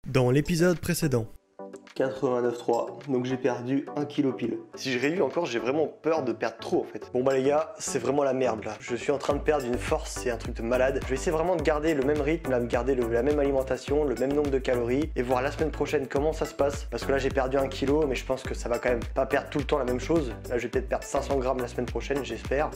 Dans l'épisode précédent. 89,3, donc j'ai perdu 1 kg pile. Si je réduis encore, j'ai vraiment peur de perdre trop en fait. Bon bah les gars, c'est vraiment la merde là. Je suis en train de perdre une force, c'est un truc de malade. Je vais essayer vraiment de garder le même rythme, de garder la même alimentation, le même nombre de calories et voir la semaine prochaine comment ça se passe. Parce que là j'ai perdu 1 kg, mais je pense que ça va quand même pas perdre tout le temps la même chose. Là je vais peut-être perdre 500 grammes la semaine prochaine, j'espère.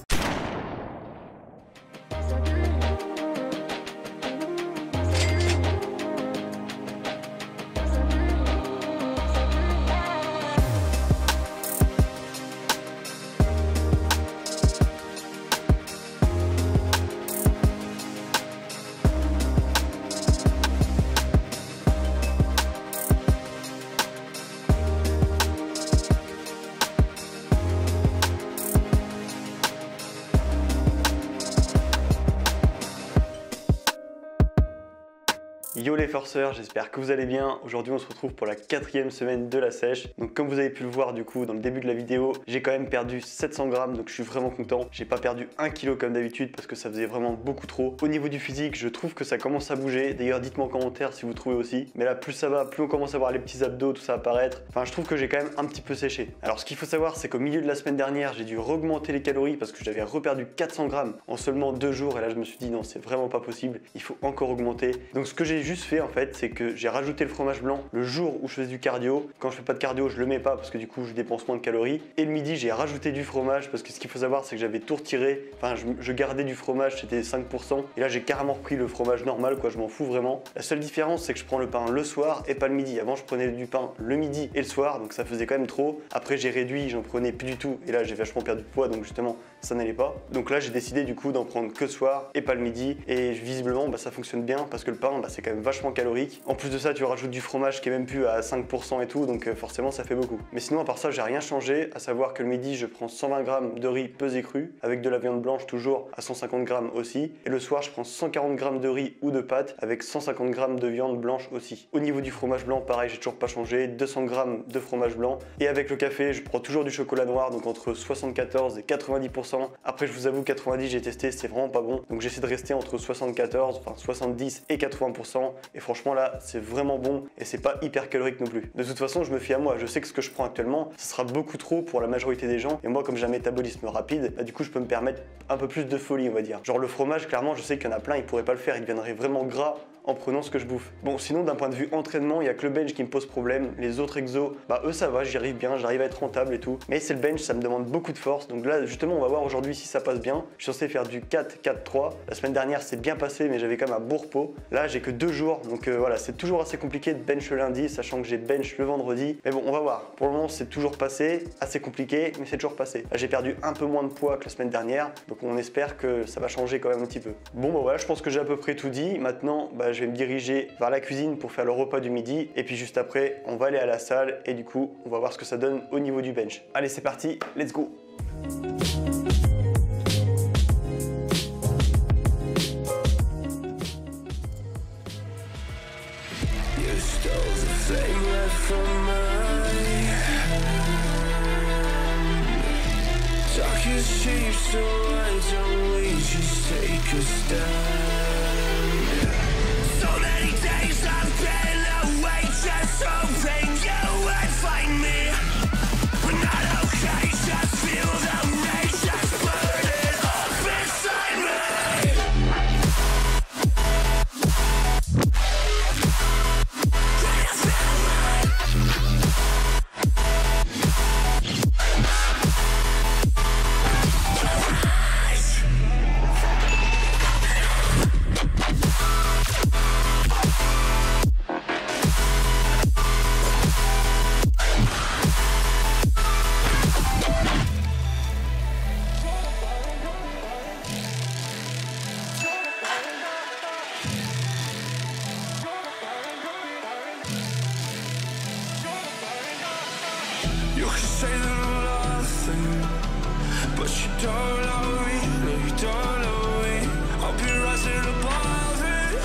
Yo les forceurs, j'espère que vous allez bien. Aujourd'hui on se retrouve pour la 4e semaine de la sèche. Donc comme vous avez pu le voir du coup dans le début de la vidéo, j'ai quand même perdu 700 grammes, donc je suis vraiment content. J'ai pas perdu 1 kg comme d'habitude parce que ça faisait vraiment beaucoup trop. Au niveau du physique, je trouve que ça commence à bouger. D'ailleurs dites-moi en commentaire si vous trouvez aussi. Mais là plus ça va, plus on commence à voir les petits abdos, tout ça apparaître. Enfin je trouve que j'ai quand même un petit peu séché. Alors ce qu'il faut savoir c'est qu'au milieu de la semaine dernière, j'ai dû augmenter les calories parce que j'avais reperdu 400 grammes en seulement 2 jours. Et là je me suis dit non, c'est vraiment pas possible, il faut encore augmenter. Donc ce que j'ai juste fait en fait, c'est que j'ai rajouté le fromage blanc le jour où je faisais du cardio. Quand je fais pas de cardio, je le mets pas parce que du coup je dépense moins de calories. Et le midi, j'ai rajouté du fromage parce que ce qu'il faut savoir, c'est que j'avais tout retiré. Enfin, je gardais du fromage, c'était 5%. Et là, j'ai carrément repris le fromage normal, quoi. Je m'en fous vraiment. La seule différence, c'est que je prends le pain le soir et pas le midi. Avant, je prenais du pain le midi et le soir, donc ça faisait quand même trop. Après, j'ai réduit, j'en prenais plus du tout. Et là, j'ai vachement perdu de poids, donc justement, ça n'allait pas. Donc là, j'ai décidé du coup d'en prendre que le soir et pas le midi. Et visiblement, bah, ça fonctionne bien parce que le pain, bah, c'est quand même vachement calorique. En plus de ça, tu rajoutes du fromage qui est même plus à 5% et tout, donc forcément ça fait beaucoup. Mais sinon à part ça, j'ai rien changé, à savoir que le midi je prends 120 g de riz pesé cru, avec de la viande blanche toujours à 150 g aussi, et le soir je prends 140 g de riz ou de pâtes avec 150 g de viande blanche aussi. Au niveau du fromage blanc, pareil, j'ai toujours pas changé, 200 g de fromage blanc, et avec le café, je prends toujours du chocolat noir, donc entre 74 et 90%. Après je vous avoue, 90 j'ai testé, c'est vraiment pas bon, donc j'essaie de rester entre 74, enfin 70 et 80%, et franchement là, c'est vraiment bon et c'est pas hyper calorique non plus. De toute façon, je me fie à moi, je sais que ce que je prends actuellement, ce sera beaucoup trop pour la majorité des gens, et moi comme j'ai un métabolisme rapide, bah, du coup je peux me permettre un peu plus de folie, on va dire. Genre le fromage, clairement, je sais qu'il y en a plein, ils pourraient pas le faire, ils deviendraient vraiment gras en prenant ce que je bouffe. Bon, sinon d'un point de vue entraînement, il y a que le bench qui me pose problème. Les autres exos, bah eux ça va, j'y arrive bien, j'arrive à être rentable et tout. Mais c'est le bench, ça me demande beaucoup de force. Donc là justement, on va voir aujourd'hui si ça passe bien. Je suis censé faire du 4-4-3. La semaine dernière c'est bien passé, mais j'avais quand même un beau repos. Là j'ai que 2 jours, donc voilà, c'est toujours assez compliqué de bench le lundi, sachant que j'ai bench le vendredi. Mais bon, on va voir. Pour le moment c'est toujours passé, assez compliqué, mais c'est toujours passé. Là j'ai perdu un peu moins de poids que la semaine dernière, donc on espère que ça va changer quand même un petit peu. Bon bah voilà, je pense que j'ai à peu près tout dit. Maintenant, bah, je vais me diriger vers la cuisine pour faire le repas du midi, et puis juste après on va aller à la salle et du coup on va voir ce que ça donne au niveau du bench. Allez, c'est parti, let's go. So many days I've been away, just hoping you would find me. We're not okay, just feel the rage that's burning up inside me. Can you feel it? You can say that I'm nothing, but you don't love me, no you don't love me. I'll be rising above it.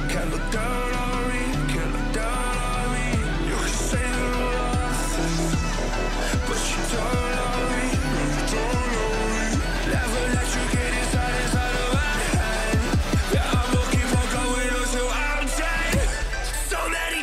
Can't look down on me, can't look down on me. You can say that I'm nothing, but you don't love me, no you don't love me. Never let you get inside of my head. Yeah, I'm looking for going until I'm dead. So many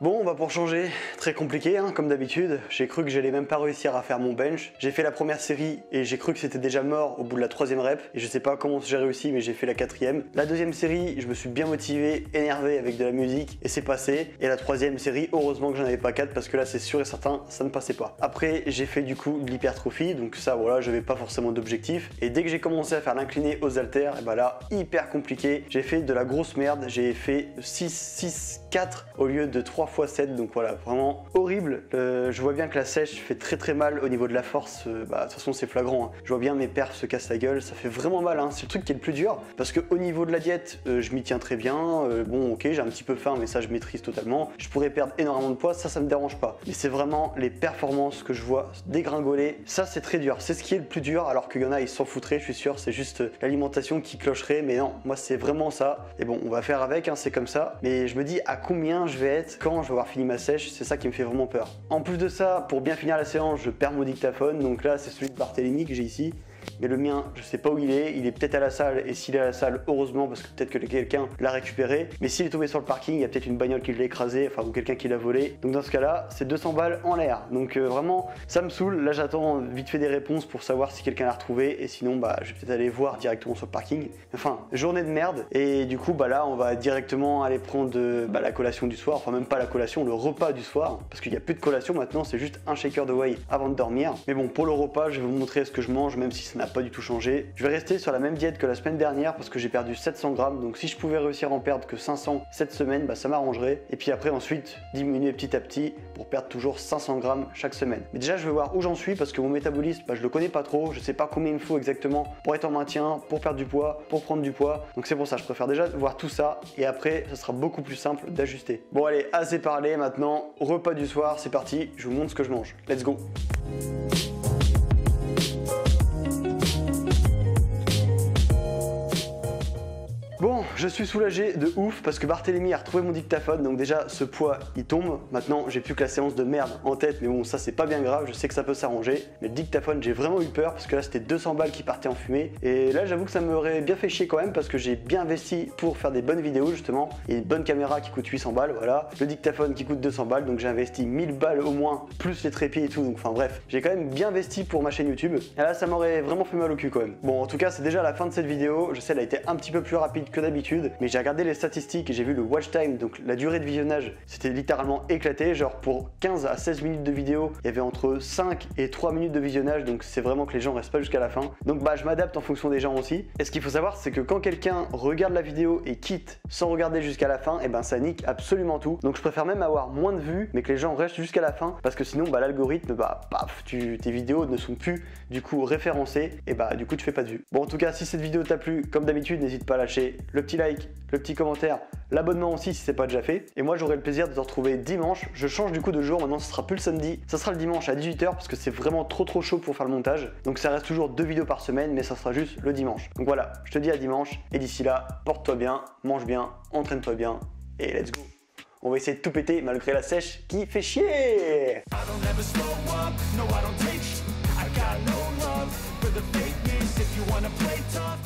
Bon, bah pour changer, très compliqué hein, comme d'habitude. J'ai cru que j'allais même pas réussir à faire mon bench. J'ai fait la première série et j'ai cru que c'était déjà mort au bout de la 3e rep. Et je sais pas comment j'ai réussi, mais j'ai fait la 4e. La 2e série, je me suis bien motivé, énervé avec de la musique et c'est passé. Et la 3e série, heureusement que j'en avais pas 4 parce que là c'est sûr et certain, ça ne passait pas. Après, j'ai fait du coup de l'hypertrophie, donc ça voilà, j'avais pas forcément d'objectif. Et dès que j'ai commencé à faire l'incliné aux haltères, et bah là, hyper compliqué. J'ai fait de la grosse merde, j'ai fait 6, 4 au lieu de 3 x 7, donc voilà, vraiment horrible. Je vois bien que la sèche fait très mal au niveau de la force, de toute façon c'est flagrant, hein. Je vois bien mes perfs se cassent la gueule, ça fait vraiment mal, hein. C'est le truc qui est le plus dur, parce que au niveau de la diète, je m'y tiens très bien, bon ok, j'ai un petit peu faim, mais ça je maîtrise totalement. Je pourrais perdre énormément de poids, ça me dérange pas. Mais c'est vraiment les performances que je vois dégringoler, ça c'est très dur, c'est ce qui est le plus dur, alors qu'il y en a, ils s'en foutraient, je suis sûr, c'est juste l'alimentation qui clocherait, mais non, moi c'est vraiment ça. Et bon, on va faire avec, hein, c'est comme ça, mais je me dis à combien je vais être quand je vais avoir fini ma sèche, c'est ça qui me fait vraiment peur. En plus de ça, pour bien finir la séance, je perds mon dictaphone, donc là c'est celui de Barthélémy que j'ai ici. Mais le mien, je sais pas où il est peut-être à la salle, et s'il est à la salle, heureusement, parce que peut-être que quelqu'un l'a récupéré. Mais s'il est tombé sur le parking, il y a peut-être une bagnole qui l'a écrasé, enfin, ou quelqu'un qui l'a volé. Donc dans ce cas-là, c'est 200 balles en l'air. Donc vraiment, ça me saoule. Là, j'attends vite fait des réponses pour savoir si quelqu'un l'a retrouvé, et sinon, je vais peut-être aller voir directement sur le parking. Enfin, journée de merde, et du coup, là, on va directement aller prendre la collation du soir, enfin, même pas la collation, le repas du soir, parce qu'il n'y a plus de collation maintenant, c'est juste un shaker de whey avant de dormir. Mais bon, pour le repas, je vais vous montrer ce que je mange, même si ça n'a pas du tout changé. Je vais rester sur la même diète que la semaine dernière parce que j'ai perdu 700 grammes, donc si je pouvais réussir à en perdre que 500 cette semaine, ça m'arrangerait. Et puis après ensuite diminuer petit à petit pour perdre toujours 500 grammes chaque semaine. Mais déjà je vais voir où j'en suis parce que mon métabolisme, je le connais pas trop, je sais pas combien il me faut exactement pour être en maintien, pour perdre du poids, pour prendre du poids. Donc c'est pour ça, je préfère déjà voir tout ça et après ce sera beaucoup plus simple d'ajuster. Bon allez, assez parlé maintenant, repas du soir, c'est parti, je vous montre ce que je mange. Let's go. Bon, je suis soulagé de ouf parce que Barthélémy a retrouvé mon dictaphone, donc déjà ce poids il tombe. Maintenant j'ai plus que la séance de merde en tête, mais bon ça c'est pas bien grave, je sais que ça peut s'arranger. Mais le dictaphone j'ai vraiment eu peur parce que là c'était 200 balles qui partaient en fumée. Et là j'avoue que ça m'aurait bien fait chier quand même parce que j'ai bien investi pour faire des bonnes vidéos justement. Et une bonne caméra qui coûte 800 balles, voilà. Le dictaphone qui coûte 200 balles, donc j'ai investi 1000 balles au moins, plus les trépieds et tout, donc enfin bref. J'ai quand même bien investi pour ma chaîne YouTube. Et là ça m'aurait vraiment fait mal au cul quand même. Bon en tout cas c'est déjà la fin de cette vidéo, je sais elle a été un petit peu plus rapide que d'habitude, mais j'ai regardé les statistiques et j'ai vu le watch time, donc la durée de visionnage, c'était littéralement éclaté, genre pour 15 à 16 minutes de vidéo, il y avait entre 5 et 3 minutes de visionnage, donc c'est vraiment que les gens restent pas jusqu'à la fin. Donc je m'adapte en fonction des gens aussi. Et ce qu'il faut savoir, c'est que quand quelqu'un regarde la vidéo et quitte sans regarder jusqu'à la fin, et ça nique absolument tout. Donc je préfère même avoir moins de vues, mais que les gens restent jusqu'à la fin, parce que sinon l'algorithme, tes vidéos ne sont plus du coup référencées, et du coup tu fais pas de vues. Bon en tout cas, si cette vidéo t'a plu, comme d'habitude, n'hésite pas à lâcher le petit like, le petit commentaire, l'abonnement aussi si c'est pas déjà fait. Et moi j'aurai le plaisir de te retrouver dimanche. Je change du coup de jour, maintenant ce sera plus le samedi, ça sera le dimanche à 18h parce que c'est vraiment trop chaud pour faire le montage. Donc ça reste toujours 2 vidéos par semaine, mais ça sera juste le dimanche. Donc voilà, je te dis à dimanche, et d'ici là, porte-toi bien, mange bien, entraîne-toi bien, et let's go. On va essayer de tout péter malgré la sèche qui fait chier. I got no love for the fakeness. If you wanna play tough,